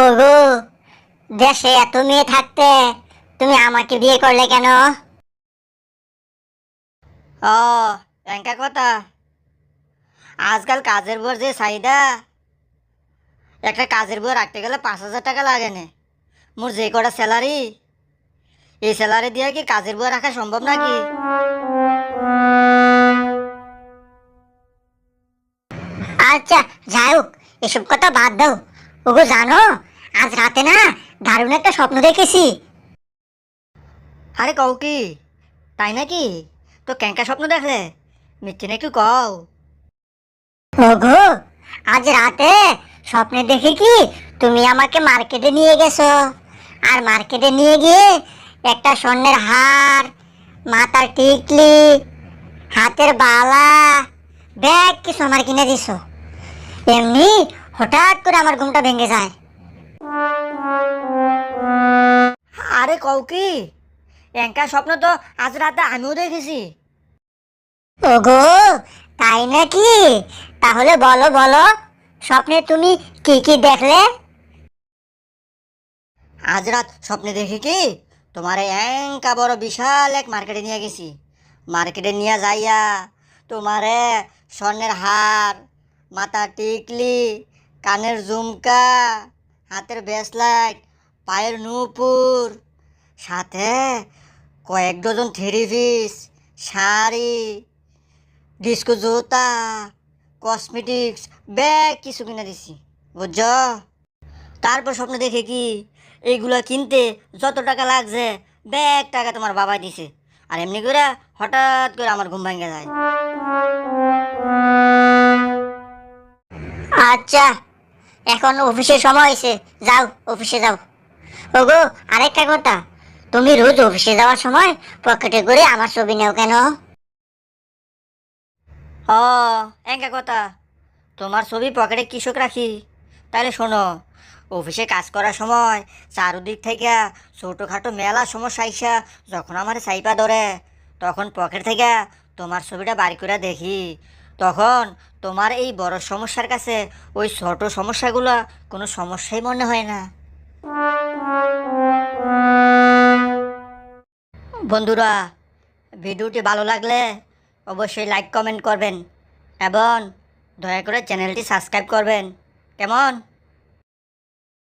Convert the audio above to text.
ওগো, দেশে এত মেয়ে থাকতে তুমি আমাকে বিয়ে করলে কেন? ও, এঙ্কা কথা। আজকাল কাজের বউর যে চাহিদা, একটা কাজের বউ রাখতে গেলে 5,000 টাকা লাগে না। মোর যে কটা স্যালারি, এই স্যালারি দিয়ে কি কাজের বউ রাখা সম্ভব নাকি? আচ্ছা, যাই হোক, এসব কথা বাদ দাও। ওগো জানো, আজ রাতে না দারুণ একটা স্বপ্ন দেখেছি। আরে কও কি? তাই নাকি? তো কেঙ্কা স্বপ্ন দেখলে? মিথ্যে না একটু কও। ওগো, আজ রাতে স্বপ্নে দেখি কি তুমি আমাকে মার্কেটে নিয়ে গেছো। আর মার্কেটে নিয়ে গিয়ে একটা স্বর্ণের হার, মাথার টিকলি, হাতের বালা, ব্যাগ কিছু আমার কিনে দিছো। এমনি হঠাৎ করে আমার ঘুমটা ভেঙে যায়। আরে কও কি? এঙ্কা স্বপ্ন তো আজ রাতে আমিও দেখেছি। ওগো, তাই নাকি? তাহলে বলো বলো, স্বপ্নে তুমি কি কি দেখলে? আজ রাত স্বপ্নে দেখি কি তোমার এঙ্কা বড় বিশাল এক মার্কেটে নিয়ে গেছি। মার্কেটে নিয়ে যাইয়া তোমারে স্বর্ণের হার, মাথার টিকলি, কানের ঝুমকা, হাতের ব্রেসলাইট, পায়ের নূপুর, সাথে কয়েক dozen three piece, sari, disco জুতা, কসমেটিক্স, ব্যাগ কিছু কিনে দিছি, বুঝছো? তারপর স্বপ্ন দেখে কি এইগুলা কিনতে যত টাকা লাগছে ব্যাগ টাকা তোমার বাবা দিছে। আর এমনি করে হঠাৎ করে আমার ঘুম ভেঙে যায়। আচ্ছা, এখন অফিসের সময় হয়েছে, যাও অফিসে যাও। ওগো, আরেকটা কথা, তুমি রোজ অফিসে যাওয়ার সময় পকেটে করে আমার ছবি নেও কেন? ও, এঙ্কা কথা। তোমার ছবি পকেটে কৃষক রাখি? তাহলে শোনো, অফিসে কাজ করার সময় চারদিক থেকে ছোটোখাটো মেলা সমস্যা আইসা যখন আমার সাইপা ধরে, তখন পকেট থেকে তোমার ছবিটা বাড়ি করে দেখি। তখন তোমার এই বড় সমস্যার কাছে ওই ছোট সমস্যাগুলো কোনো সমস্যাই মনে হয় না। বন্ধুরা, ভিডিওটি ভালো লাগলে অবশ্যই লাইক কমেন্ট করবেন এবং দয়া করে চ্যানেলটি সাবস্ক্রাইব করবেন। কেমন?